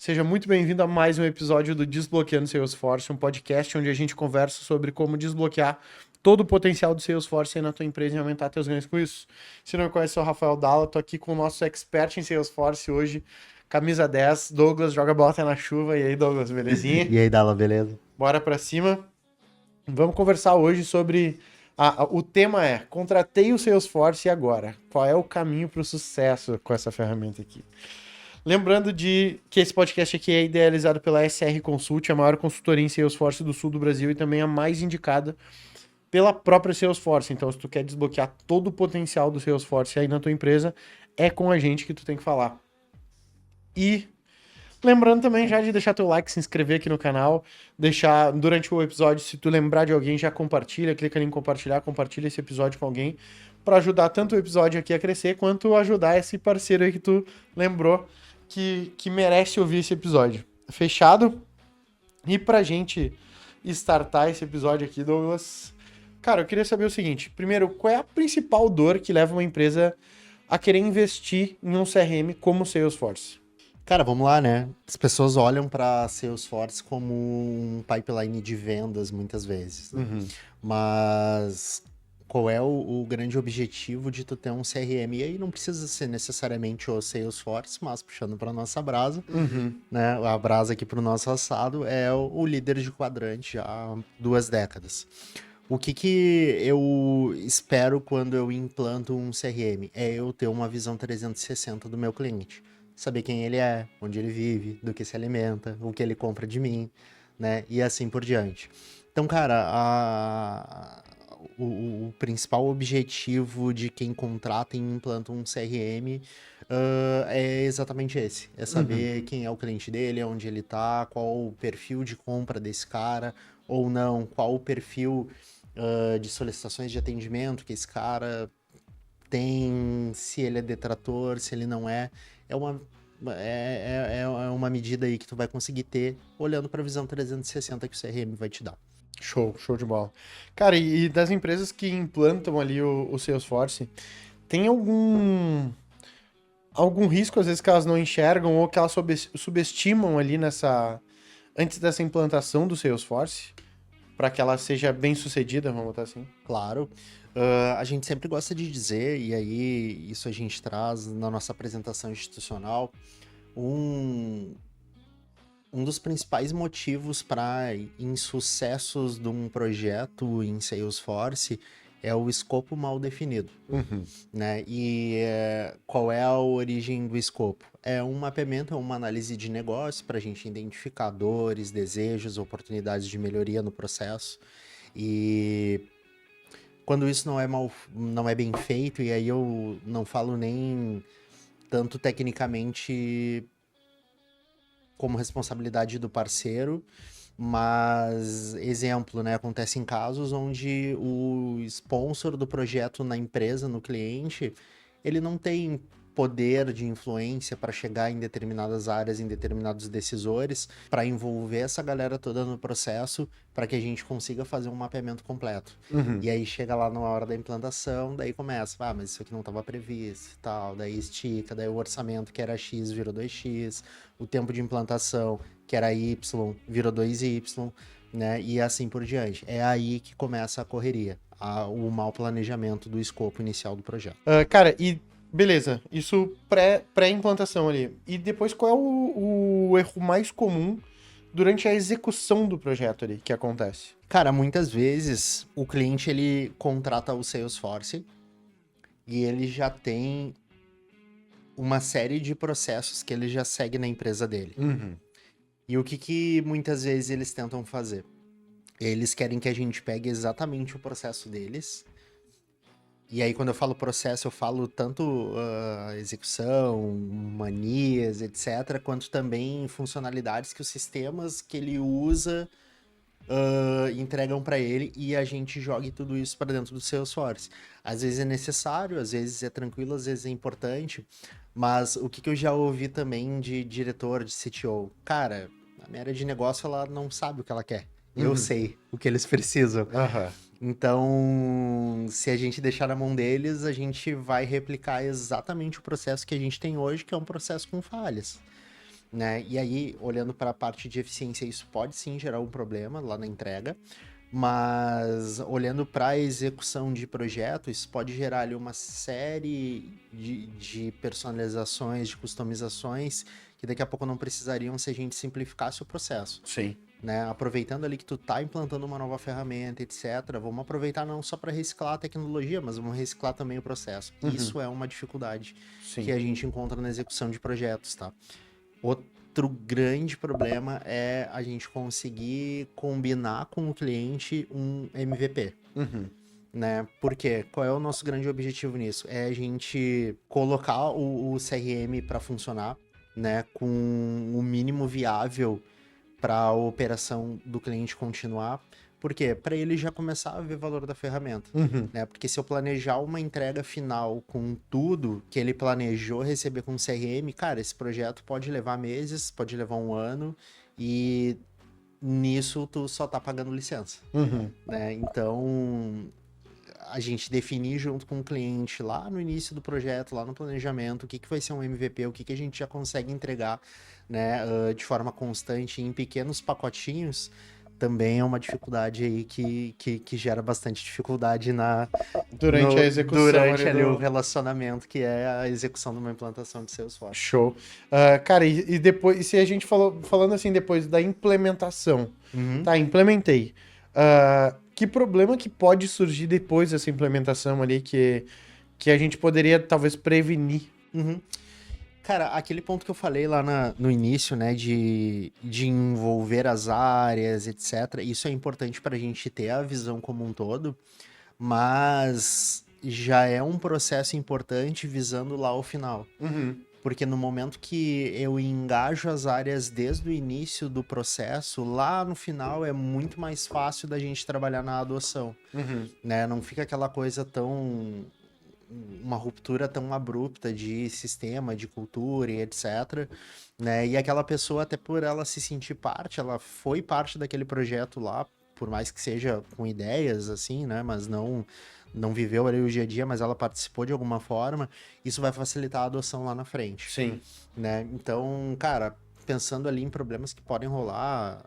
Seja muito bem-vindo a mais um episódio do Desbloqueando Salesforce, um podcast onde a gente conversa sobre como desbloquear todo o potencial do Salesforce aí na tua empresa e aumentar teus ganhos com isso. Se não me conhece, eu sou o Rafael Dalla, tô aqui com o nosso expert em Salesforce hoje, camisa 10, Douglas, joga bota na chuva. E aí, Douglas, belezinha? E aí, Dala, beleza? Bora pra cima. Vamos conversar hoje sobre... o tema é, contratei o Salesforce e agora? Qual é o caminho para o sucesso com essa ferramenta aqui? Lembrando de que esse podcast aqui é idealizado pela SR Consult, a maior consultoria em Salesforce do sul do Brasil e também a mais indicada pela própria Salesforce. Então, se tu quer desbloquear todo o potencial do Salesforce aí na tua empresa, é com a gente que tu tem que falar. E lembrando também já de deixar teu like, se inscrever aqui no canal, deixar durante o episódio, se tu lembrar de alguém, já compartilha, clica em compartilhar, compartilha esse episódio com alguém, para ajudar tanto o episódio aqui a crescer, quanto ajudar esse parceiro aí que tu lembrou que merece ouvir esse episódio. Fechado? E pra gente startar esse episódio aqui, Douglas, cara, eu queria saber o seguinte, primeiro, qual é a principal dor que leva uma empresa a querer investir em um CRM como o Salesforce? Cara, vamos lá, né? As pessoas olham para Salesforce como um pipeline de vendas muitas vezes, né? Mas qual é o grande objetivo de tu ter um CRM? E aí não precisa ser necessariamente o Salesforce, mas puxando para nossa brasa, né? A brasa aqui para o nosso assado é o líder de quadrante há 2 décadas. O que eu espero quando eu implanto um CRM? É eu ter uma visão 360 do meu cliente. Saber quem ele é, onde ele vive, do que se alimenta, o que ele compra de mim, né? E assim por diante. Então, cara, o principal objetivo de quem contrata e implanta um CRM é exatamente esse. É saber quem é o cliente dele, onde ele tá, qual o perfil de compra desse cara, ou não, qual o perfil de solicitações de atendimento que esse cara tem, se ele é detrator, se ele não é. É uma medida aí que tu vai conseguir ter olhando para a visão 360 que o CRM vai te dar. Show de bola. Cara, e das empresas que implantam ali o Salesforce, tem algum risco, às vezes, que elas não enxergam ou que elas subestimam ali antes dessa implantação do Salesforce, para que ela seja bem sucedida, vamos botar assim? Claro, a gente sempre gosta de dizer, e aí isso a gente traz na nossa apresentação institucional, um dos principais motivos para insucessos de um projeto em Salesforce é o escopo mal definido, né? E qual é a origem do escopo? É um mapeamento, é uma análise de negócio para a gente identificar dores, desejos, oportunidades de melhoria no processo. E quando isso não é bem feito, e aí eu não falo nem tanto tecnicamente como responsabilidade do parceiro, mas exemplo, né, acontece em casos onde o sponsor do projeto na empresa, no cliente, ele não tem poder de influência para chegar em determinadas áreas, em determinados decisores, para envolver essa galera toda no processo, para que a gente consiga fazer um mapeamento completo. E aí chega lá na hora da implantação, daí começa, mas isso aqui não estava previsto e tal, daí estica, daí o orçamento que era X virou 2X, o tempo de implantação que era Y virou 2Y, né? E assim por diante. É aí que começa a correria, o mau planejamento do escopo inicial do projeto. Cara, e beleza, isso pré-implantação ali. E depois, qual é o erro mais comum durante a execução do projeto ali que acontece? Cara, muitas vezes o cliente ele contrata o Salesforce e ele já tem uma série de processos que ele já segue na empresa dele. E o que muitas vezes eles tentam fazer? Eles querem que a gente pegue exatamente o processo deles. E aí, quando eu falo processo, eu falo tanto execução, manias, etc., quanto também funcionalidades que os sistemas que ele usa entregam para ele e a gente joga tudo isso para dentro do Salesforce. Às vezes é necessário, às vezes é tranquilo, às vezes é importante, mas o que eu já ouvi também de diretor, de CTO? Cara, a minha área de negócio, ela não sabe o que ela quer. Eu sei o que eles precisam. Então, se a gente deixar na mão deles, a gente vai replicar exatamente o processo que a gente tem hoje, que é um processo com falhas. né? E aí, olhando para a parte de eficiência, isso pode sim gerar um problema lá na entrega, mas olhando para a execução de projeto, isso pode gerar ali uma série de personalizações, de customizações, que daqui a pouco não precisariam se a gente simplificasse o processo. Sim. Né? Aproveitando ali que tu tá implantando uma nova ferramenta, etc. Vamos aproveitar não só para reciclar a tecnologia, mas vamos reciclar também o processo. Isso é uma dificuldade que a gente encontra na execução de projetos, tá? Outro grande problema é a gente conseguir combinar com o cliente um MVP. Né? Porque qual é o nosso grande objetivo nisso? É a gente colocar o CRM para funcionar, né? Com o mínimo viável para a operação do cliente continuar. Por quê? Para ele já começar a ver valor da ferramenta. Né? Porque se eu planejar uma entrega final com tudo que ele planejou receber com o CRM, cara, esse projeto pode levar meses, pode levar um ano, e nisso tu só tá pagando licença. Né? Então, a gente definir junto com o cliente lá no início do projeto, lá no planejamento, o que vai ser um MVP, o que a gente já consegue entregar, né, de forma constante em pequenos pacotinhos, também é uma dificuldade aí que gera bastante dificuldade Durante a execução. Durante ali o relacionamento, que é a execução de uma implantação de Salesforce. Show. Cara, e depois, e se a gente falando assim, depois da implementação, tá, implementei. Que problema que pode surgir depois dessa implementação ali que a gente poderia talvez prevenir? Cara, aquele ponto que eu falei lá no início, né, de envolver as áreas, etc., isso é importante para a gente ter a visão como um todo, mas já é um processo importante visando lá o final. Porque no momento que eu engajo as áreas desde o início do processo, lá no final é muito mais fácil da gente trabalhar na adoção. Né? Não fica aquela coisa uma ruptura tão abrupta de sistema, de cultura e etc. Né? E aquela pessoa, até por ela se sentir parte, ela foi parte daquele projeto lá, por mais que seja com ideias, assim, né? Mas não viveu ali o dia a dia, mas ela participou de alguma forma, isso vai facilitar a adoção lá na frente. Sim. Né? Então, cara, pensando ali em problemas que podem rolar,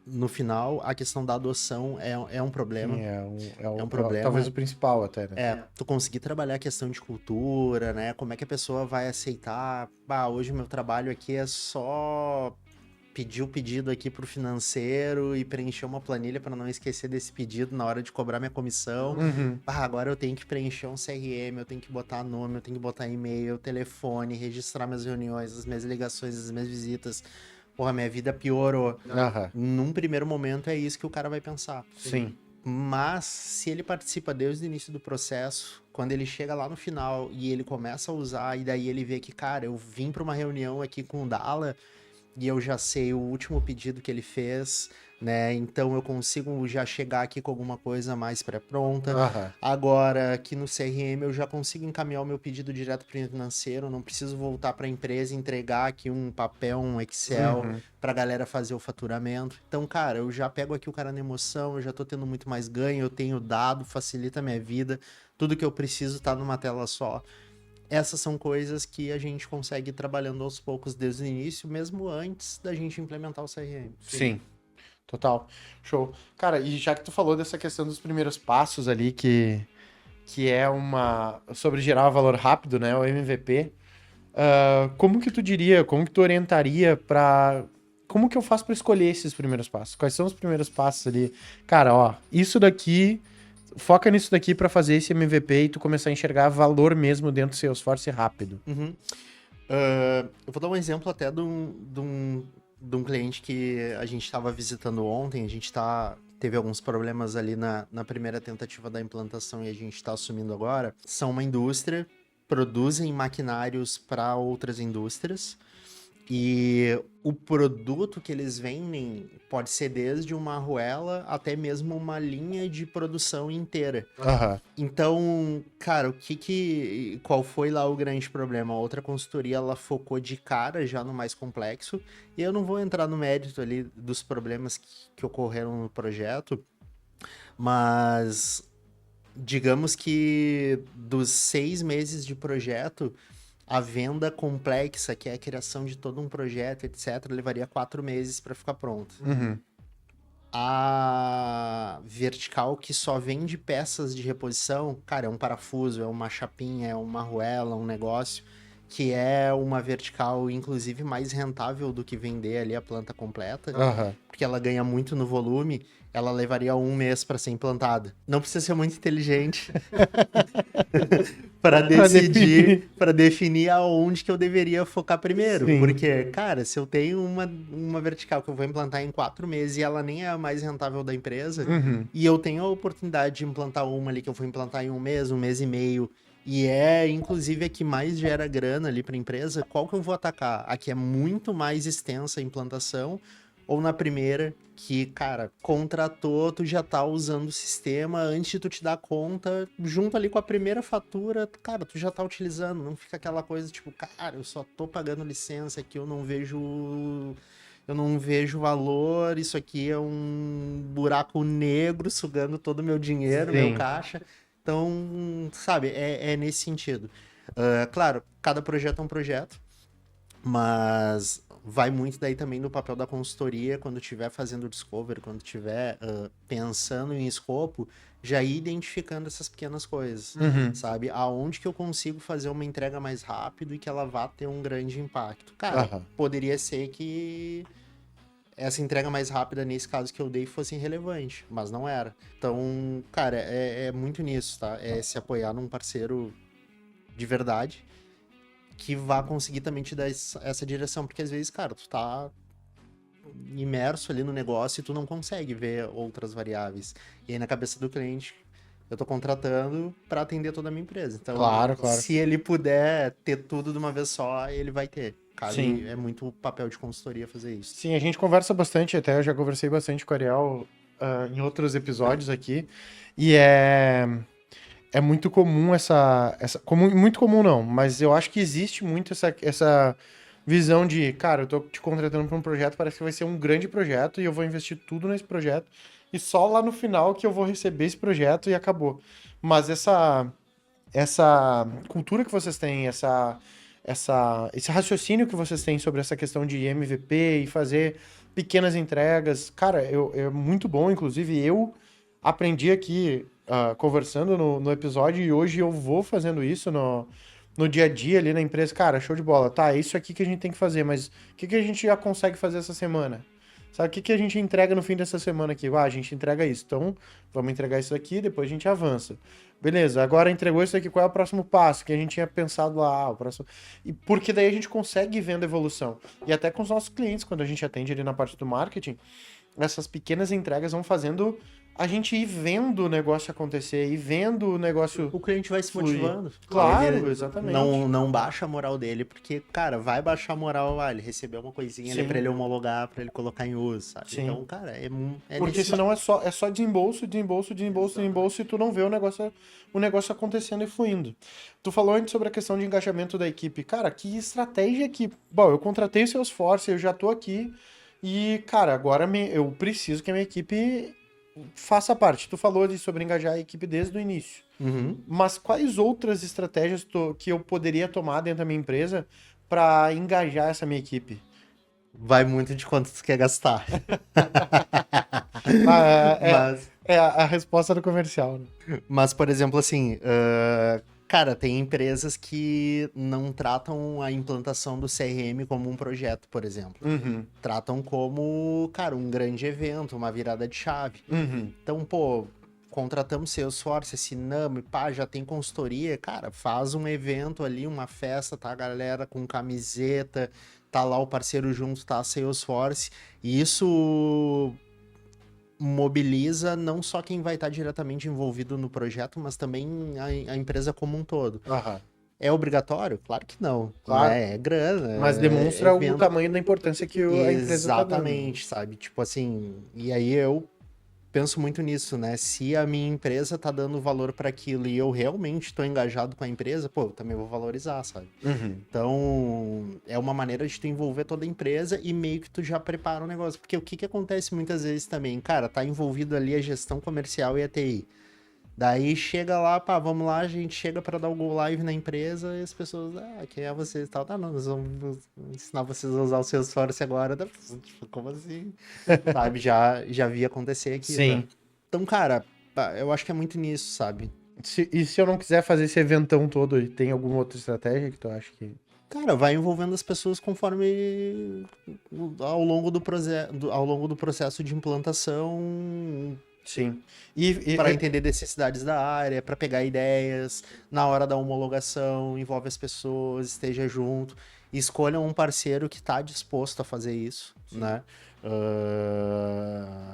no final, a questão da adoção é um problema. Sim, é um problema. Talvez o principal até, né? Tu conseguir trabalhar a questão de cultura, né? Como é que a pessoa vai aceitar? Hoje o meu trabalho aqui é só pedir o pedido aqui pro financeiro e preencher uma planilha para não esquecer desse pedido na hora de cobrar minha comissão. Agora eu tenho que preencher um CRM, eu tenho que botar nome, eu tenho que botar e-mail, telefone, registrar minhas reuniões, as minhas ligações, as minhas visitas. Porra, minha vida piorou. Num primeiro momento é isso que o cara vai pensar. Sim. Mas se ele participa desde o início do processo, quando ele chega lá no final e ele começa a usar, e daí ele vê que, cara, eu vim para uma reunião aqui com o Dala e eu já sei o último pedido que ele fez, né? Então eu consigo já chegar aqui com alguma coisa mais pré-pronta. Agora, aqui no CRM, eu já consigo encaminhar o meu pedido direto para o financeiro, não preciso voltar para a empresa e entregar aqui um papel, um Excel, para a galera fazer o faturamento. Então, cara, eu já pego aqui o cara na emoção, eu já tô tendo muito mais ganho, eu tenho dado, facilita a minha vida, tudo que eu preciso tá numa tela só. Essas são coisas que a gente consegue ir trabalhando aos poucos desde o início, mesmo antes da gente implementar o CRM. Sim. Total. Show. Cara, e já que tu falou dessa questão dos primeiros passos ali, que é sobre gerar valor rápido, né? O MVP. Como que tu diria, como que tu orientaria para... Como que eu faço para escolher esses primeiros passos? Quais são os primeiros passos ali? Cara, ó, isso daqui... Foca nisso daqui para fazer esse MVP e tu começar a enxergar valor mesmo dentro do Salesforce rápido. Eu vou dar um exemplo até de um cliente que a gente estava visitando ontem. A gente teve alguns problemas ali na primeira tentativa da implantação e a gente está assumindo agora. São uma indústria, produzem maquinários para outras indústrias. E o produto que eles vendem pode ser desde uma arruela até mesmo uma linha de produção inteira. Então, cara, qual foi lá o grande problema? A outra consultoria, ela focou de cara já no mais complexo, e eu não vou entrar no mérito ali dos problemas que ocorreram no projeto, mas digamos que dos 6 meses de projeto, A venda complexa, que é a criação de todo um projeto, etc., levaria 4 meses para ficar pronta. Uhum. A vertical que só vende peças de reposição, cara, é um parafuso, é uma chapinha, é uma arruela, um negócio, que é uma vertical, inclusive, mais rentável do que vender ali a planta completa, Aham. porque ela ganha muito no volume, ela levaria 1 mês para ser implantada. Não precisa ser muito inteligente para definir aonde que eu deveria focar primeiro. Sim. Porque, cara, se eu tenho uma vertical que eu vou implantar em 4 meses e ela nem é a mais rentável da empresa, Uhum. e eu tenho a oportunidade de implantar uma ali que eu vou implantar em 1 mês e meio, e é, inclusive, a que mais gera grana ali para a empresa, qual que eu vou atacar? A que é muito mais extensa a implantação, ou na primeira, que, cara, contratou, tu já tá usando o sistema, antes de tu te dar conta, junto ali com a primeira fatura, cara, tu já tá utilizando, não fica aquela coisa tipo, cara, eu só tô pagando licença aqui, eu não vejo valor, isso aqui é um buraco negro sugando todo o meu dinheiro, Sim. meu caixa. Então, sabe, é nesse sentido. Claro, cada projeto é um projeto, mas vai muito daí também do papel da consultoria quando estiver fazendo o discovery, quando estiver pensando em escopo, já ir identificando essas pequenas coisas, Uhum. sabe? Aonde que eu consigo fazer uma entrega mais rápido e que ela vá ter um grande impacto. Cara, Aham. poderia ser que essa entrega mais rápida, nesse caso que eu dei, fosse irrelevante, mas não era. Então, cara, é muito nisso, tá? É se apoiar num parceiro de verdade que vá conseguir também te dar essa direção, porque às vezes, cara, tu tá imerso ali no negócio e tu não consegue ver outras variáveis. E aí na cabeça do cliente, eu tô contratando para atender toda a minha empresa. Então, Claro, claro. se ele puder ter tudo de uma vez só, ele vai ter. Sim. Cabe, é muito papel de consultoria fazer isso. Sim, a gente conversa bastante, até eu já conversei bastante com o Ariel em outros episódios aqui, e é muito comum muito comum não, mas eu acho que existe muito essa visão de, cara, eu tô te contratando para um projeto, parece que vai ser um grande projeto e eu vou investir tudo nesse projeto e só lá no final que eu vou receber esse projeto e acabou. Mas essa cultura que vocês têm, esse raciocínio que vocês têm sobre essa questão de MVP e fazer pequenas entregas, cara, é muito bom. Inclusive, eu aprendi aqui conversando no episódio e hoje eu vou fazendo isso no dia a dia ali na empresa. Cara, show de bola. Tá, é isso aqui que a gente tem que fazer, mas o que a gente já consegue fazer essa semana? Sabe, o que a gente entrega no fim dessa semana aqui? Ah, a gente entrega isso. Então, vamos entregar isso aqui, depois a gente avança. Beleza, agora entregou isso aqui, qual é o próximo passo? Que a gente tinha pensado lá, o próximo... E porque daí a gente consegue ir vendo evolução. E até com os nossos clientes, quando a gente atende ali na parte do marketing, essas pequenas entregas vão fazendo a gente ir vendo o negócio acontecer, ir vendo o negócio... O cliente vai se fluir. motivando. Claro, Ele exatamente. não baixa a moral dele, porque, cara, vai baixar a moral, ele recebeu uma coisinha ali Sim. pra ele homologar, pra ele colocar em uso, sabe? Sim. Então, cara, Porque nesse... senão é só desembolso e tu não vê o negócio acontecendo e fluindo. Tu falou antes sobre a questão de engajamento da equipe. Cara, que estratégia que... Bom, eu contratei o Salesforce, eu já tô aqui e, cara, agora eu preciso que a minha equipe faça parte. Tu falou sobre engajar a equipe desde o início. Uhum. Mas quais outras estratégias que eu poderia tomar dentro da minha empresa para engajar essa minha equipe? Vai muito de quanto tu quer gastar. Mas... É a resposta do comercial, né? Mas, por exemplo, assim, cara, tem empresas que não tratam a implantação do CRM como um projeto, por exemplo. Uhum. Tratam como, cara, um grande evento, uma virada de chave. Uhum. Então, pô, contratamos Salesforce, assinamos, pá, já tem consultoria, cara, faz um evento ali, uma festa, tá a galera com camiseta, tá lá o parceiro junto, tá a Salesforce, e isso mobiliza não só quem vai estar diretamente envolvido no projeto, mas também a empresa como um todo. Uhum. É obrigatório? Claro que não. Claro. É grana. Mas demonstra evento. O tamanho da importância que a empresa tá dando. Exatamente, sabe? Tipo assim, e aí eu penso muito nisso, né? Se a minha empresa tá dando valor para aquilo e eu realmente tô engajado com a empresa, pô, eu também vou valorizar, sabe? Uhum. Então, é uma maneira de tu envolver toda a empresa e meio que tu já prepara o negócio. Porque o que acontece muitas vezes também? Cara, tá envolvido ali a gestão comercial e a TI. Daí chega lá, pá, vamos lá, a gente chega pra dar o go live na empresa e as pessoas, quem é você e tal? Tá, não, nós vamos ensinar vocês a usar o Salesforce agora. Tipo, como assim? Sabe, já vi acontecer aqui, tá? Sim. Então, cara, eu acho que é muito nisso, sabe? E se eu não quiser fazer esse eventão todo, tem alguma outra estratégia que tu acha que... Cara, vai envolvendo as pessoas conforme ao longo do processo de implantação, Sim. para entender necessidades da área, para pegar ideias, na hora da homologação, envolve as pessoas, esteja junto, escolham um parceiro que está disposto a fazer isso, né?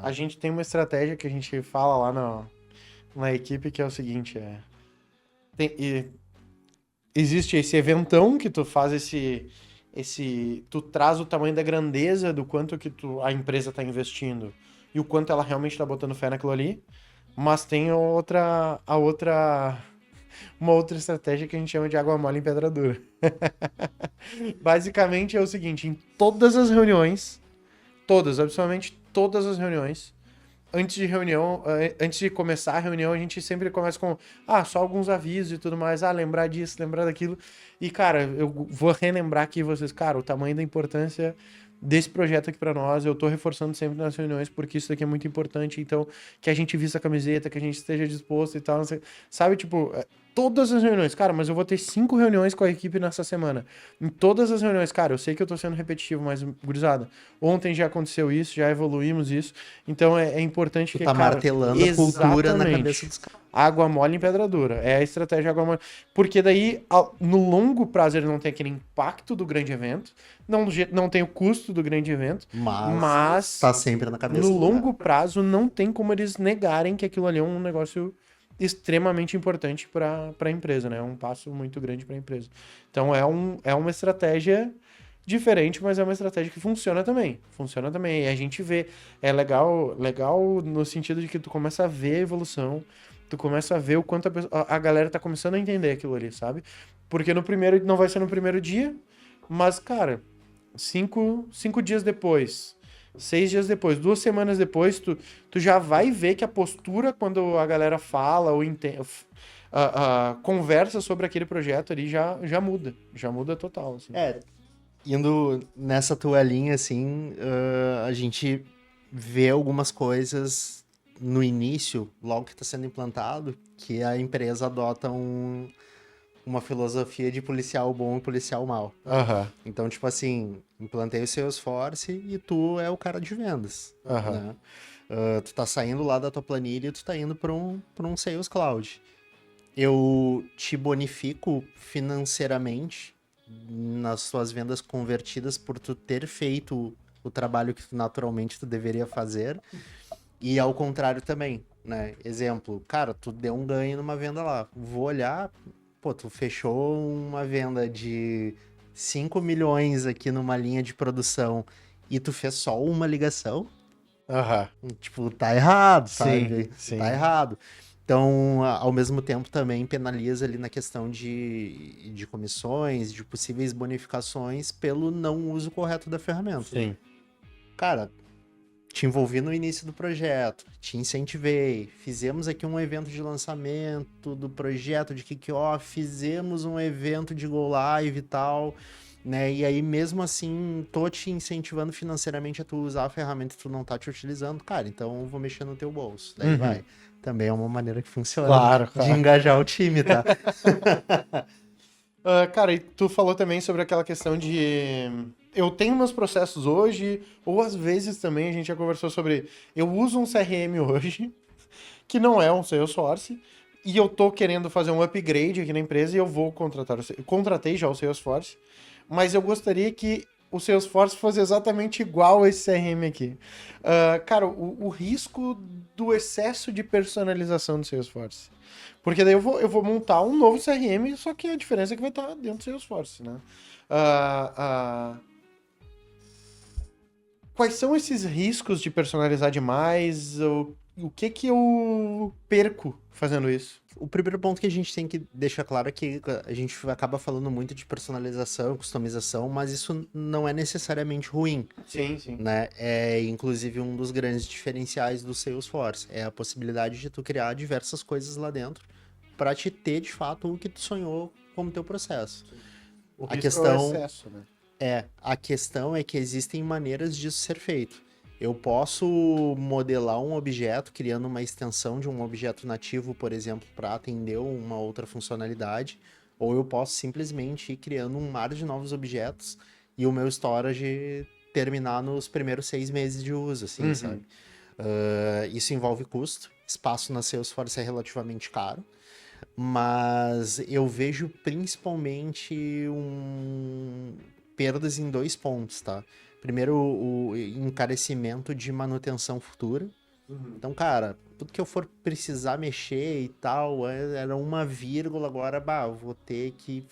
A gente tem uma estratégia que a gente fala lá na equipe que é o seguinte, existe esse eventão que tu faz tu traz o tamanho da grandeza do quanto que a empresa está investindo e o quanto ela realmente está botando fé naquilo ali, mas tem uma outra estratégia que a gente chama de água mole em pedra dura. Basicamente é o seguinte, em todas as reuniões, absolutamente todas as reuniões, antes de começar a reunião, a gente sempre começa com só alguns avisos e tudo mais, lembrar disso, lembrar daquilo. E, cara, eu vou relembrar aqui vocês, cara, o tamanho da importância desse projeto aqui pra nós, eu tô reforçando sempre nas reuniões, porque isso daqui é muito importante, então, que a gente vista a camiseta, que a gente esteja disposto e tal, não sei, sabe, tipo, todas as reuniões, cara, mas eu vou ter 5 reuniões com a equipe nessa semana. Em todas as reuniões, cara, eu sei que eu tô sendo repetitivo, mas, gurizada, ontem já aconteceu isso, já evoluímos isso, então é importante que, tá cara... martelando a cultura na cabeça dos caras. Água mole em pedra dura. É a estratégia água mole. Porque daí, no longo prazo, ele não tem aquele impacto do grande evento, não tem o custo do grande evento, mas tá sempre na cabeça no do longo prazo não tem como eles negarem que aquilo ali é um negócio extremamente importante para a empresa, né? É um passo muito grande para a empresa. Então é uma estratégia diferente, mas é uma estratégia que funciona também. Funciona também. E a gente vê. É legal no sentido de que tu começa a ver a evolução, tu começa a ver o quanto a galera tá começando a entender aquilo ali, sabe? Porque não vai ser no primeiro dia, mas, cara, 5 dias depois, 6 dias depois, 2 semanas depois, tu já vai ver que a postura, quando a galera fala ou conversa sobre aquele projeto ali, já muda. Já muda total, assim. Indo nessa tua linha, assim, a gente vê algumas coisas no início, logo que está sendo implantado, que a empresa adota uma filosofia de policial bom e policial mau. Então, tipo assim, implantei o Salesforce e tu é o cara de vendas. Né? Tu tá saindo lá da tua planilha e tu tá indo para um Sales Cloud. Eu te bonifico financeiramente nas suas vendas convertidas por tu ter feito o trabalho que naturalmente tu deveria fazer. E ao contrário também, né? Exemplo, cara, tu deu um ganho numa venda lá. Vou olhar, pô, tu fechou uma venda de 5 milhões aqui numa linha de produção e tu fez só uma ligação. Tipo, tá errado, sabe? Sim. Tá errado. Então, ao mesmo tempo, também penaliza ali na questão de comissões, de possíveis bonificações pelo não uso correto da ferramenta. Sim. Cara, te envolvi no início do projeto, te incentivei, fizemos aqui um evento de lançamento do projeto de kickoff, fizemos um evento de go live e tal, né? E aí, mesmo assim, tô te incentivando financeiramente a tu usar a ferramenta que tu não tá te utilizando, cara, então eu vou mexer no teu bolso. Daí vai. Também é uma maneira que funciona Claro. de engajar o time, tá? Cara, e tu falou também sobre aquela questão de... Eu tenho meus processos hoje, ou às vezes também a gente já conversou sobre... Eu uso um CRM hoje, que não é um Salesforce, e eu tô querendo fazer um upgrade aqui na empresa e eu vou contratar... Eu contratei já o Salesforce, mas eu gostaria que o Salesforce fosse exatamente igual a esse CRM aqui. Cara, o risco do excesso de personalização do Salesforce. Porque daí eu vou montar um novo CRM, só que a diferença é que vai estar dentro do Salesforce, né? Quais são esses riscos de personalizar demais? O que eu perco fazendo isso? O primeiro ponto que a gente tem que deixar claro é que a gente acaba falando muito de personalização, customização, mas isso não é necessariamente ruim, Sim, sim. né? É inclusive um dos grandes diferenciais do Salesforce, é a possibilidade de tu criar diversas coisas lá dentro para te ter de fato o que tu sonhou como teu processo. O A risco questão é o excesso, né? a questão é que existem maneiras disso ser feito. Eu posso modelar um objeto criando uma extensão de um objeto nativo, por exemplo, para atender uma outra funcionalidade, ou eu posso simplesmente ir criando um mar de novos objetos e o meu storage terminar nos primeiros 6 meses de uso, assim, sabe? Isso envolve custo, espaço na Salesforce é relativamente caro, mas eu vejo principalmente perdas em 2 pontos, tá? Primeiro, o encarecimento de manutenção futura. Então, cara, tudo que eu for precisar mexer e tal, era uma vírgula, agora, eu vou ter que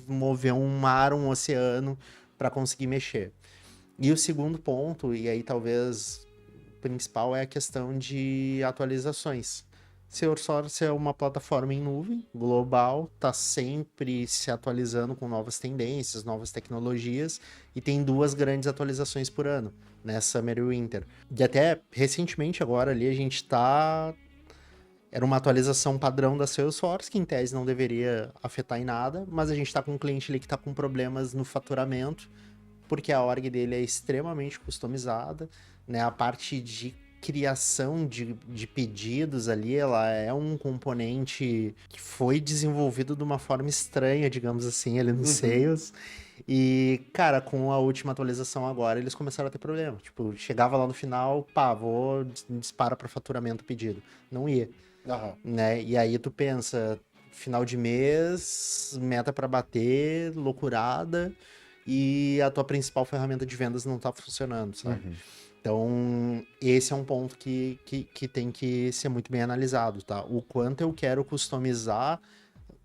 mover um mar, um oceano para conseguir mexer. E o segundo ponto, e aí talvez o principal, é a questão de atualizações. Salesforce é uma plataforma em nuvem, global, tá sempre se atualizando com novas tendências, novas tecnologias, e tem 2 grandes atualizações por ano, né? Summer e Winter. E até recentemente agora ali a gente tá... Era uma atualização padrão da Salesforce, que em tese não deveria afetar em nada, mas a gente tá com um cliente ali que tá com problemas no faturamento, porque a org dele é extremamente customizada, né? A parte de criação de pedidos ali, ela é um componente que foi desenvolvido de uma forma estranha, digamos assim, ali no Sales. E, cara, com a última atualização agora, eles começaram a ter problema. Tipo, chegava lá no final, vou dispara para faturamento pedido. Não ia, né? E aí tu pensa, final de mês, meta para bater, loucurada, e a tua principal ferramenta de vendas não tá funcionando, sabe? Então, esse é um ponto que tem que ser muito bem analisado, tá? O quanto eu quero customizar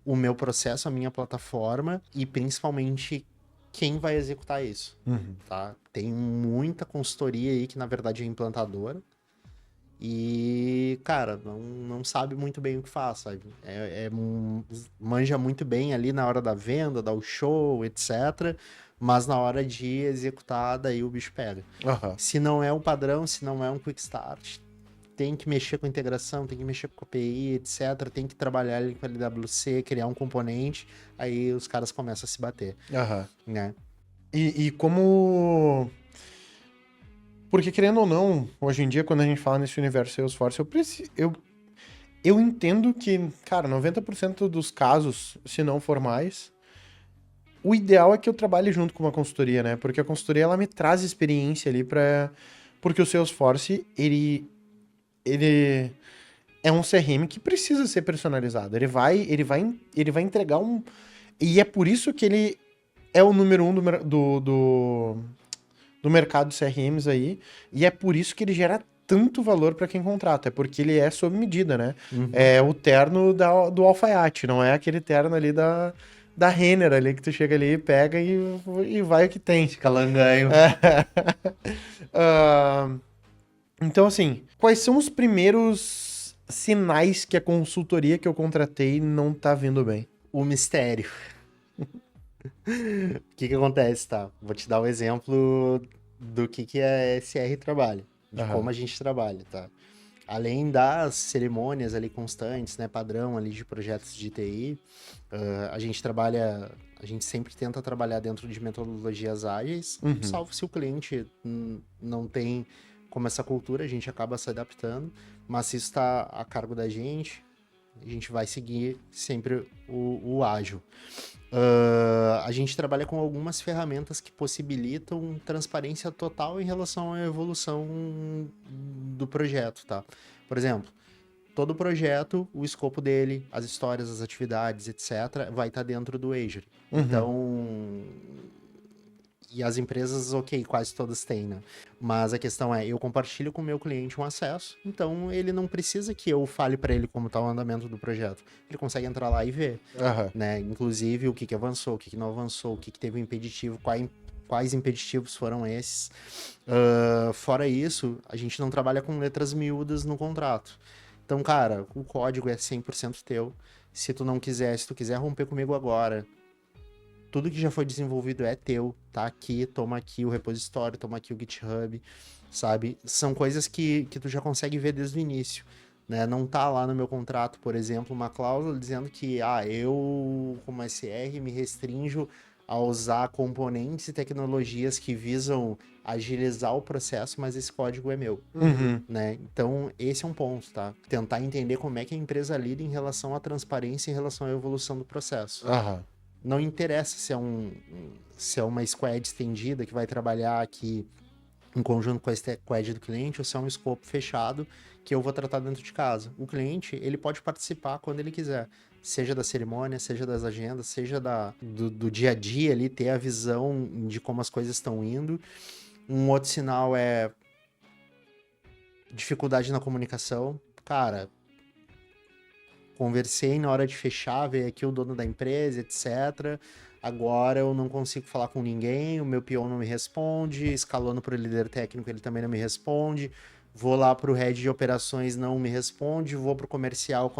o meu processo, a minha plataforma, e principalmente quem vai executar isso, tá? Tem muita consultoria aí que, na verdade, é implantadora, e, cara, não sabe muito bem o que faz, sabe? Manja muito bem ali na hora da venda, dá o show, etc., mas na hora de executar, daí o bicho pega. Se não é um padrão, se não é um quick start, tem que mexer com integração, tem que mexer com API, etc. Tem que trabalhar ali com a LWC, criar um componente, aí os caras começam a se bater, né? E como... Porque, querendo ou não, hoje em dia, quando a gente fala nesse universo Salesforce, eu entendo que, cara, 90% dos casos, se não for mais, o ideal é que eu trabalhe junto com uma consultoria, né? Porque a consultoria, ela me traz experiência ali pra... Porque o Salesforce, ele é um CRM que precisa ser personalizado. Ele vai entregar um... E é por isso que ele é o número 1 do mercado de CRMs aí, e é por isso que ele gera tanto valor para quem contrata, é porque ele é sob medida, né? É o terno do alfaiate, não é aquele terno ali da Renner ali, que tu chega ali, pega e vai o que tem. Calanganho. Então, assim, quais são os primeiros sinais que a consultoria que eu contratei não tá vindo bem? O mistério. O que acontece, tá? Vou te dar um exemplo do que a SR trabalha, de como a gente trabalha, tá? Além das cerimônias ali constantes, né, padrão ali de projetos de TI, a gente sempre tenta trabalhar dentro de metodologias ágeis, salvo se o cliente não tem como essa cultura, a gente acaba se adaptando, mas se isso está a cargo da gente, a gente vai seguir sempre o ágil. A gente trabalha com algumas ferramentas que possibilitam transparência total em relação à evolução do projeto, tá? Por exemplo, todo projeto, o escopo dele, as histórias, as atividades, etc., vai estar dentro do Azure. Então... E as empresas, ok, quase todas têm, né? Mas a questão é, eu compartilho com o meu cliente um acesso, então ele não precisa que eu fale para ele como está o andamento do projeto. Ele consegue entrar lá e ver, né? Inclusive o que avançou, o que não avançou, o que teve impeditivo, quais impeditivos foram esses. Fora isso, a gente não trabalha com letras miúdas no contrato. Então, cara, o código é 100% teu. Se tu não quiser, se tu quiser romper comigo agora, tudo que já foi desenvolvido é teu, tá aqui, toma aqui o repositório, toma aqui o GitHub, sabe? São coisas que tu já consegue ver desde o início, né? Não tá lá no meu contrato, por exemplo, uma cláusula dizendo que, eu, como SR, me restringo a usar componentes e tecnologias que visam agilizar o processo, mas esse código é meu, né? Então, esse é um ponto, tá? Tentar entender como é que a empresa lida em relação à transparência, em relação à evolução do processo. Aham. Não interessa se é uma squad estendida que vai trabalhar aqui em conjunto com a squad do cliente ou se é um escopo fechado que eu vou tratar dentro de casa. O cliente, ele pode participar quando ele quiser, seja da cerimônia, seja das agendas, seja do dia a dia ali, ter a visão de como as coisas estão indo. Um outro sinal é dificuldade na comunicação. Cara, conversei na hora de fechar, veio aqui o dono da empresa, etc. Agora eu não consigo falar com ninguém, o meu peão não me responde, escalando para o líder técnico, ele também não me responde. Vou lá para o head de operações, não me responde. Vou para o comercial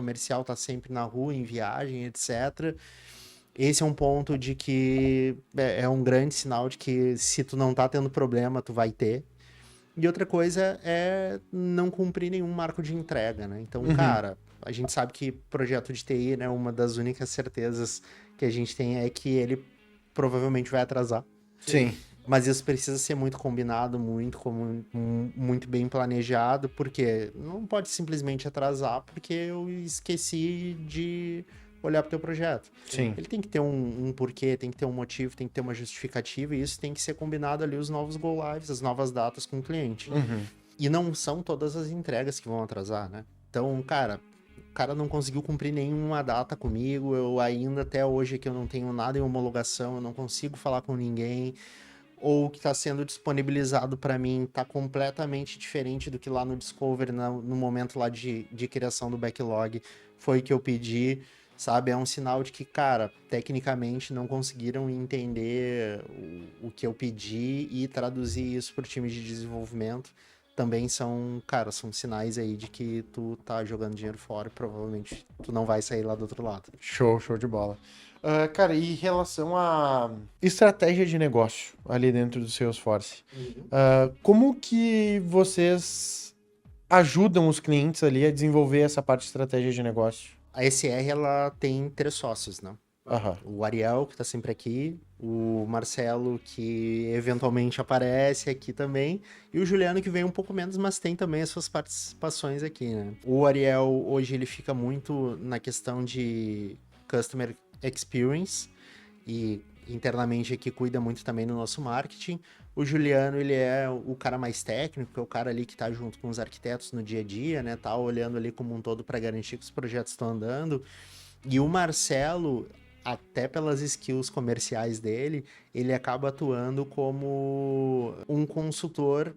tá sempre na rua, em viagem, etc. Esse é um ponto de que é um grande sinal de que se tu não tá tendo problema, tu vai ter. E outra coisa é não cumprir nenhum marco de entrega, né? Então, cara, a gente sabe que projeto de TI, né, uma das únicas certezas que a gente tem é que ele provavelmente vai atrasar. Sim. Mas isso precisa ser muito combinado, muito bem planejado, porque não pode simplesmente atrasar porque eu esqueci de olhar para o teu projeto. Sim. Ele tem que ter um porquê, tem que ter um motivo, tem que ter uma justificativa, e isso tem que ser combinado ali, os novos go lives, as novas datas com o cliente. E não são todas as entregas que vão atrasar, né? Então, cara, o cara não conseguiu cumprir nenhuma data comigo, eu ainda até hoje aqui eu não tenho nada em homologação, eu não consigo falar com ninguém, ou o que está sendo disponibilizado para mim está completamente diferente do que lá no Discover, no momento lá de criação do backlog, foi o que eu pedi, sabe? É um sinal de que, cara, tecnicamente não conseguiram entender o que eu pedi e traduzir isso para o time de desenvolvimento. Também são, cara, são sinais aí de que tu tá jogando dinheiro fora e provavelmente tu não vai sair lá do outro lado. Show de bola. Cara, e em relação à estratégia de negócio ali dentro do Salesforce, como que vocês ajudam os clientes ali a desenvolver essa parte de estratégia de negócio? A SR, ela tem 3 sócios, né? O Ariel, que tá sempre aqui, o Marcelo, que eventualmente aparece aqui também, e o Juliano, que vem um pouco menos, mas tem também as suas participações aqui, né? O Ariel, hoje, ele fica muito na questão de Customer Experience, e internamente aqui cuida muito também do nosso marketing. O Juliano, ele é o cara mais técnico, é o cara ali que tá junto com os arquitetos no dia a dia, né? Tá olhando ali como um todo para garantir que os projetos estão andando. E o Marcelo, até pelas skills comerciais dele, ele acaba atuando como um consultor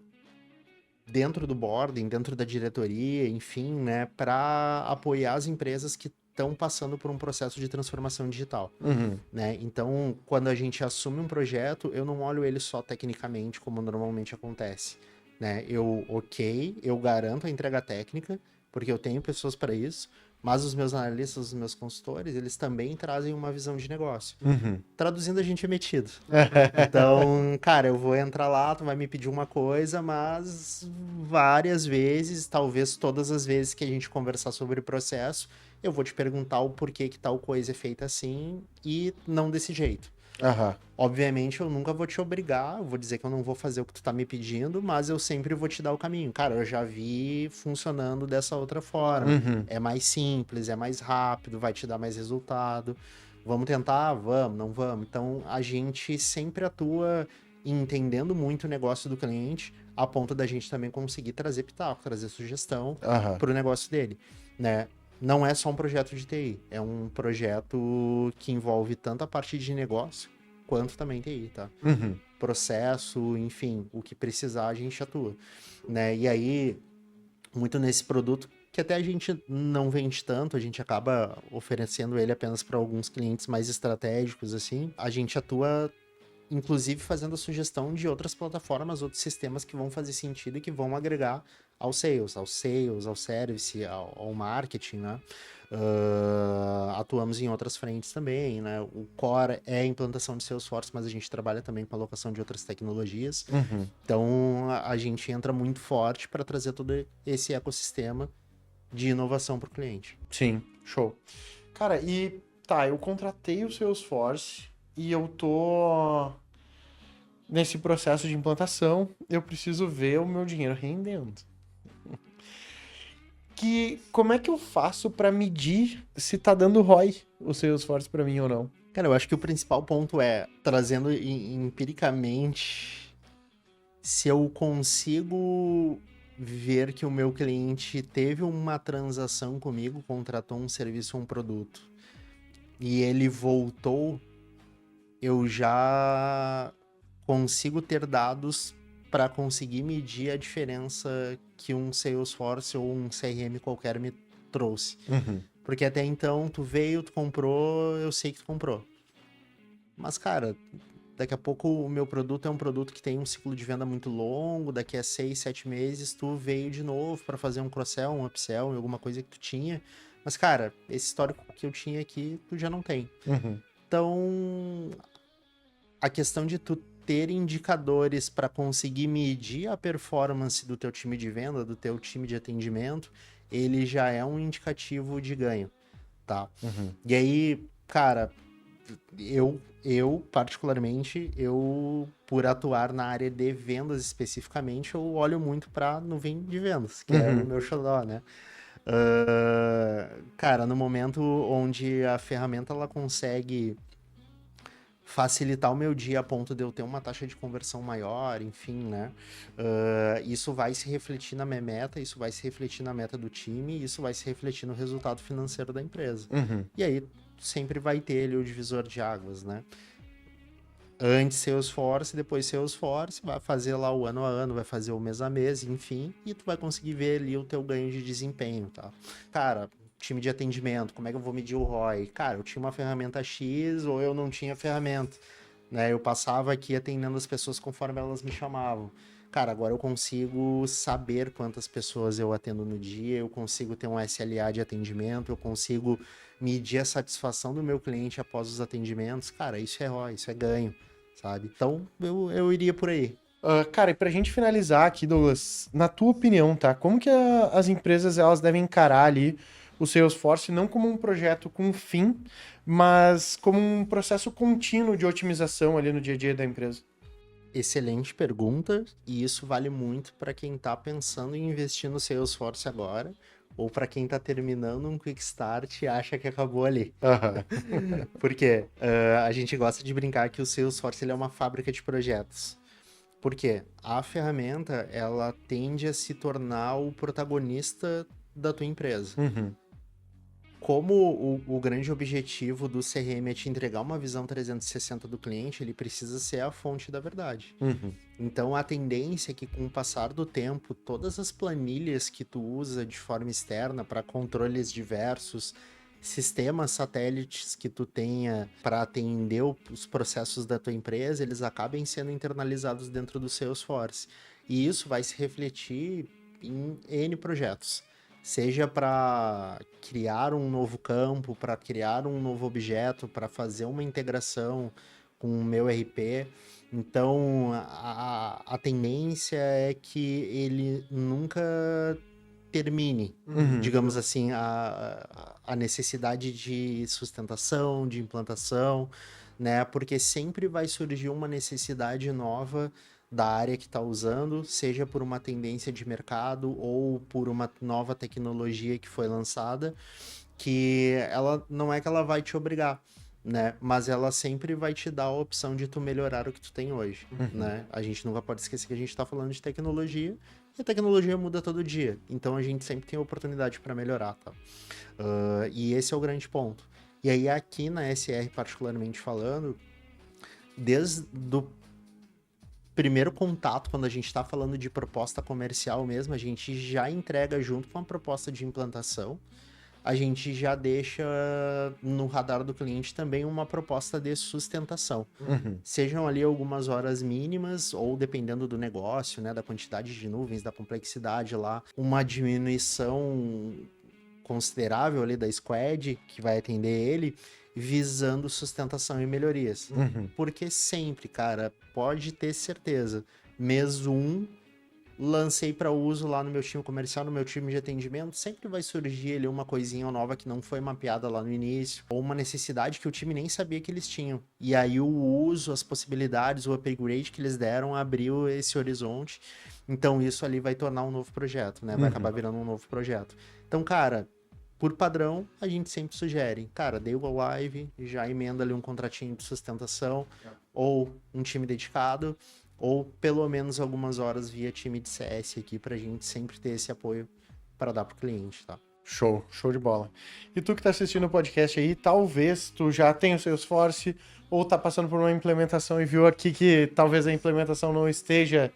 dentro do boarding, dentro da diretoria, enfim, né, para apoiar as empresas que estão passando por um processo de transformação digital, né? Então, quando a gente assume um projeto, eu não olho ele só tecnicamente, como normalmente acontece, né? Eu garanto a entrega técnica, porque eu tenho pessoas para isso, mas os meus analistas, os meus consultores, eles também trazem uma visão de negócio. Traduzindo, a gente é metido. Então, cara, eu vou entrar lá, tu vai me pedir uma coisa, mas várias vezes, talvez todas as vezes que a gente conversar sobre o processo, eu vou te perguntar o porquê que tal coisa é feita assim e não desse jeito. Obviamente, eu nunca vou te obrigar, eu vou dizer que eu não vou fazer o que tu tá me pedindo, mas eu sempre vou te dar o caminho. Cara, eu já vi funcionando dessa outra forma. É mais simples, é mais rápido, vai te dar mais resultado. Vamos tentar? Vamos, não vamos. Então, a gente sempre atua entendendo muito o negócio do cliente, a ponto da gente também conseguir trazer pitaco, trazer sugestão pro negócio dele, né? Não é só um projeto de TI, é um projeto que envolve tanto a parte de negócio, quanto também TI, tá? Processo, enfim, o que precisar a gente atua, né? E aí, muito nesse produto, que até a gente não vende tanto, a gente acaba oferecendo ele apenas para alguns clientes mais estratégicos, assim, a gente atua inclusive fazendo a sugestão de outras plataformas, outros sistemas que vão fazer sentido e que vão agregar ao sales, ao service, ao marketing, né? Atuamos em outras frentes também, né? O core é a implantação de Salesforce, mas a gente trabalha também com a alocação de outras tecnologias. Então, a gente entra muito forte para trazer todo esse ecossistema de inovação para o cliente. Sim, show. Cara, e tá, eu contratei o Salesforce e eu tô nesse processo de implantação, eu preciso ver o meu dinheiro rendendo. Como é que eu faço para medir se tá dando ROI o Salesforce para mim ou não? Cara, eu acho que o principal ponto é, trazendo empiricamente, se eu consigo ver que o meu cliente teve uma transação comigo, contratou um serviço ou um produto, e ele voltou, eu já consigo ter dados para conseguir medir a diferença que um Salesforce ou um CRM qualquer me trouxe. Porque até então, tu veio, tu comprou, eu sei que tu comprou. Mas, cara, daqui a pouco o meu produto é um produto que tem um ciclo de venda muito longo, daqui a 6, 7 meses tu veio de novo para fazer um cross-sell, um upsell, alguma coisa que tu tinha. Mas, cara, esse histórico que eu tinha aqui, tu já não tem. Então, a questão de tu ter indicadores para conseguir medir a performance do teu time de venda, do teu time de atendimento, ele já é um indicativo de ganho, tá? E aí, cara, eu particularmente, por atuar na área de vendas especificamente, eu olho muito para nuvem de vendas, que é o meu xodó, né? Cara, no momento onde a ferramenta ela consegue facilitar o meu dia a ponto de eu ter uma taxa de conversão maior, enfim, né? Isso vai se refletir na minha meta, isso vai se refletir na meta do time, isso vai se refletir no resultado financeiro da empresa. E aí sempre vai ter ali o divisor de águas, né? Antes Salesforce, depois Salesforce, vai fazer lá o ano a ano, vai fazer o mês a mês, enfim, e tu vai conseguir ver ali o teu ganho de desempenho, tá? Cara, time de atendimento, como é que eu vou medir o ROI? Cara, eu tinha uma ferramenta X ou eu não tinha ferramenta, né? Eu passava aqui atendendo as pessoas conforme elas me chamavam. Cara, agora eu consigo saber quantas pessoas eu atendo no dia, eu consigo ter um SLA de atendimento, eu consigo medir a satisfação do meu cliente após os atendimentos. Cara, isso é ROI, isso é ganho, sabe? Então, eu iria por aí. Cara, e pra gente finalizar aqui, Douglas, na tua opinião, tá? Como que as empresas elas devem encarar ali o Salesforce não como um projeto com fim, mas como um processo contínuo de otimização ali no dia a dia da empresa? Excelente pergunta, e isso vale muito para quem está pensando em investir no Salesforce agora, ou para quem está terminando um Quick Start e acha que acabou ali. Porque a gente gosta de brincar que o Salesforce ele é uma fábrica de projetos. Por quê? A ferramenta ela tende a se tornar o protagonista da tua empresa. Como o grande objetivo do CRM é te entregar uma visão 360 do cliente, ele precisa ser a fonte da verdade. Então, a tendência é que, com o passar do tempo, todas as planilhas que tu usa de forma externa para controles diversos, sistemas satélites que tu tenha para atender os processos da tua empresa, eles acabem sendo internalizados dentro do Salesforce. E isso vai se refletir em N projetos. Seja para criar um novo campo, para criar um novo objeto, para fazer uma integração com o meu RP. Então, a tendência é que ele nunca termine, digamos assim, a necessidade de sustentação, de implantação, né? Porque sempre vai surgir uma necessidade nova da área que está usando, seja por uma tendência de mercado ou por uma nova tecnologia que foi lançada, que ela não é que ela vai te obrigar, né? Mas ela sempre vai te dar a opção de tu melhorar o que tu tem hoje, né? A gente nunca pode esquecer que a gente está falando de tecnologia e a tecnologia muda todo dia, então a gente sempre tem oportunidade para melhorar, tá? E esse é o grande ponto. E aí aqui na SR particularmente falando, desde o primeiro contato, quando a gente está falando de proposta comercial mesmo, a gente já entrega junto com a proposta de implantação, a gente já deixa no radar do cliente também uma proposta de sustentação. Sejam ali algumas horas mínimas, ou dependendo do negócio, né, da quantidade de nuvens, da complexidade lá, uma diminuição considerável ali da squad que vai atender ele, visando sustentação e melhorias. Porque sempre, cara, pode ter certeza, mês 1, lancei para uso lá no meu time comercial, no meu time de atendimento, sempre vai surgir ali uma coisinha nova que não foi mapeada lá no início, ou uma necessidade que o time nem sabia que eles tinham. E aí o uso, as possibilidades, o upgrade que eles deram abriu esse horizonte. Então isso ali vai tornar um novo projeto, né? Vai acabar virando um novo projeto. Então, cara, por padrão, a gente sempre sugere, cara, dei o go live, já emenda ali um contratinho de sustentação, ou um time dedicado, ou pelo menos algumas horas via time de CS aqui, pra gente sempre ter esse apoio para dar pro cliente, tá? Show de bola. E tu que tá assistindo o podcast aí, talvez tu já tenha o Salesforce, ou tá passando por uma implementação e viu aqui que talvez a implementação não esteja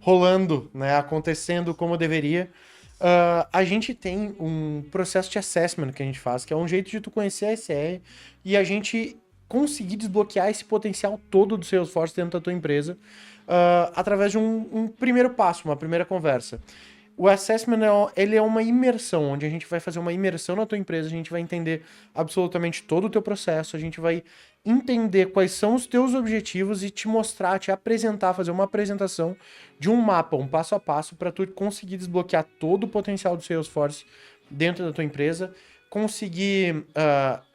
rolando, né, acontecendo como deveria. A gente tem um processo de assessment que a gente faz, que é um jeito de tu conhecer a SR e a gente conseguir desbloquear esse potencial todo do Salesforce dentro da tua empresa, através de um primeiro passo, uma primeira conversa. O assessment ele é uma imersão, onde a gente vai fazer uma imersão na tua empresa, a gente vai entender absolutamente todo o teu processo, a gente vai entender quais são os teus objetivos e te mostrar, te apresentar, fazer uma apresentação de um mapa, um passo a passo, para tu conseguir desbloquear todo o potencial do Salesforce dentro da tua empresa, conseguir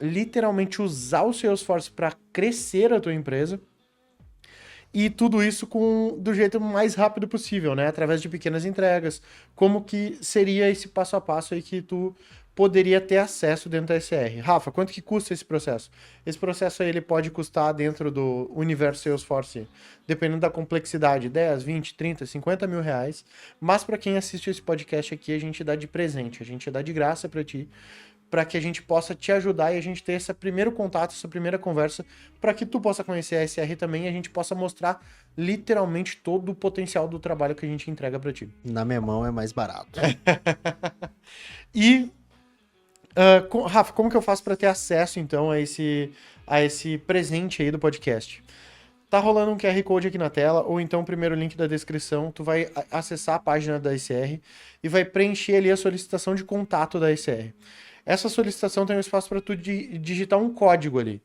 literalmente usar o Salesforce para crescer a tua empresa. E tudo isso do jeito mais rápido possível, né? Através de pequenas entregas. Como que seria esse passo a passo aí que tu poderia ter acesso dentro da SR? Rafa, quanto que custa esse processo? Esse processo aí ele pode custar dentro do universo Salesforce, dependendo da complexidade, 10, 20, 30, 50 mil reais. Mas para quem assiste esse podcast aqui, a gente dá de presente, a gente dá de graça para ti, para que a gente possa te ajudar e a gente ter esse primeiro contato, essa primeira conversa, para que tu possa conhecer a SR também e a gente possa mostrar literalmente todo o potencial do trabalho que a gente entrega para ti. Na minha mão é mais barato. E, Rafa, como que eu faço para ter acesso, então, a esse presente aí do podcast? Tá rolando um QR Code aqui na tela, ou então o primeiro link da descrição, tu vai acessar a página da SR e vai preencher ali a solicitação de contato da SR. Essa solicitação tem um espaço para tu digitar um código ali,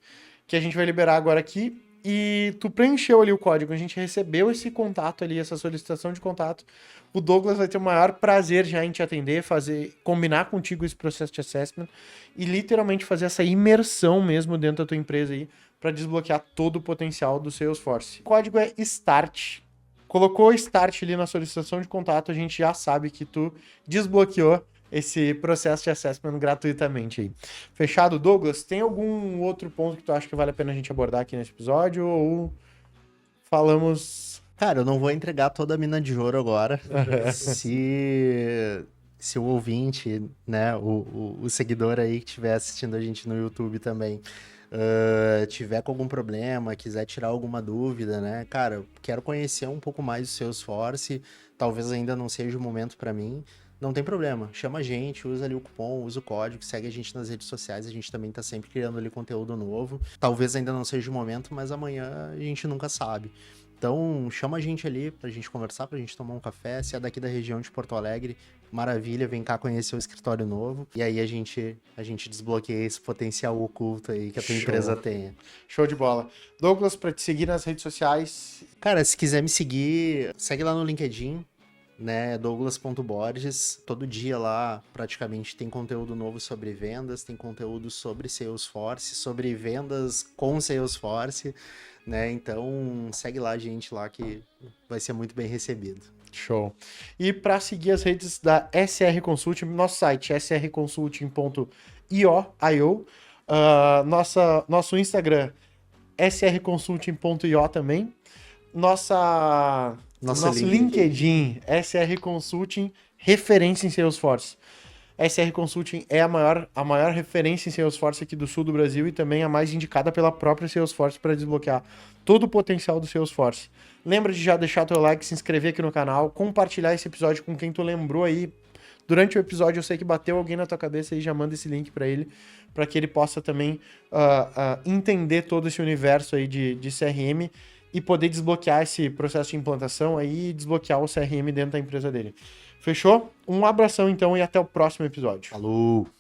que a gente vai liberar agora aqui, e tu preencheu ali o código, a gente recebeu esse contato ali, essa solicitação de contato, o Douglas vai ter o maior prazer já em te atender, combinar contigo esse processo de assessment e literalmente fazer essa imersão mesmo dentro da tua empresa aí, para desbloquear todo o potencial do Salesforce. O código é START. Colocou START ali na solicitação de contato, a gente já sabe que tu desbloqueou esse processo de assessment gratuitamente aí. Fechado, Douglas? Tem algum outro ponto que tu acha que vale a pena a gente abordar aqui nesse episódio? Ou falamos... Cara, eu não vou entregar toda a mina de ouro agora. Se o ouvinte, né, o seguidor aí que estiver assistindo a gente no YouTube também, tiver com algum problema, quiser tirar alguma dúvida, né, cara, eu quero conhecer um pouco mais do Salesforce, talvez ainda não seja o momento para mim, não tem problema, chama a gente, usa ali o cupom, usa o código, segue a gente nas redes sociais, a gente também tá sempre criando ali conteúdo novo, talvez ainda não seja o momento, mas amanhã a gente nunca sabe. Então, chama a gente ali pra gente conversar, pra gente tomar um café. Se é daqui da região de Porto Alegre, maravilha, vem cá conhecer o escritório novo. E aí a gente desbloqueia esse potencial oculto aí que a tua empresa tenha. Show de bola. Douglas, pra te seguir nas redes sociais... Cara, se quiser me seguir, segue lá no LinkedIn, né, douglas.borges. Todo dia lá, praticamente, tem conteúdo novo sobre vendas, tem conteúdo sobre Salesforce, sobre vendas com Salesforce, né? Então, segue lá a gente lá que vai ser muito bem recebido. Show. E para seguir as redes da SR Consulting, nosso site srconsulting.io, nosso Instagram srconsulting.io também, nosso LinkedIn SR Consulting, referência em Salesforce. SR Consulting é a maior referência em Salesforce aqui do sul do Brasil e também a mais indicada pela própria Salesforce para desbloquear todo o potencial do Salesforce. Lembra de já deixar teu like, se inscrever aqui no canal, compartilhar esse episódio com quem tu lembrou aí durante o episódio eu sei que bateu alguém na tua cabeça e já manda esse link para ele, para que ele possa também entender todo esse universo aí de CRM e poder desbloquear esse processo de implantação aí e desbloquear o CRM dentro da empresa dele. Fechou? Um abração então e até o próximo episódio. Falou!